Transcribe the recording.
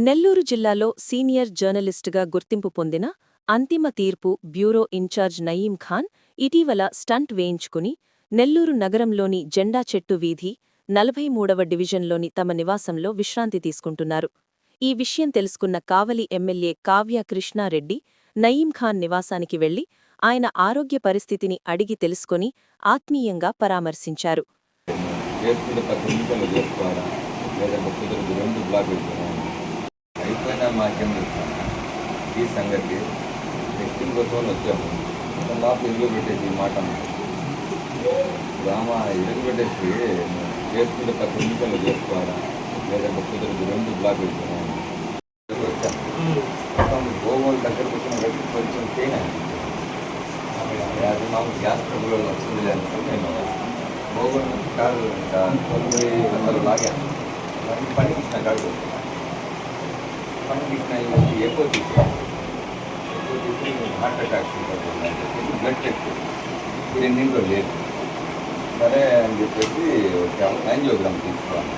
నెల్లూరు జిల్లాలో సీనియర్ జర్నలిస్టుగా గుర్తింపు పొందిన అంతిమ తీర్పు బ్యూరో ఇన్ఛార్జ్ నయీం ఖాన్ ఇటీవల స్టంట్ వేయించుకుని నెల్లూరు నగరంలోని జెండా చెట్టు వీధి 43వ డివిజన్లోని తమ నివాసంలో విశ్రాంతి తీసుకుంటున్నారు. ఈ విషయం తెలుసుకున్న కావలి ఎమ్మెల్యే కావ్య కృష్ణారెడ్డి నయీం ఖాన్ నివాసానికి వెళ్లి ఆయన ఆరోగ్య పరిస్థితిని అడిగి తెలుసుకొని ఆత్మీయంగా పరామర్శించారు. అయిపోయినా మాకేం తెలుస్తాను ఈ సంగతి టెస్టింగ్ కోసం వచ్చాము. లాప్ ఇరుగు పెట్టేసి ఈ మాట రామా ఇరుగు పెట్టేసి చేసుకుంటే 10 నిమిషాలు చేసుకోవాలా, లేదంటే కుదరదు 2 బ్లాక్ పెట్టుకున్నాము. వచ్చాము గోగోలు దగ్గరకు వచ్చిన వ్యక్తి కొంచెం తేనె అది మాకు గ్యాస్ ట్రబుల్ వచ్చింది లేదు. నేను గోగోలు కాదు 900 లాగాను. పనికి ఇచ్చిన కాదు పనికి ఇచ్చిన ఎక్కువ తీసి హార్ట్ అటాక్ బ్లడ్ టెస్ట్ ఇప్పుడు ఎన్నింటిలో లేదు. సరే అని చెప్పేసి యాంజియోగ్రామ్ తీసుకోవాలి.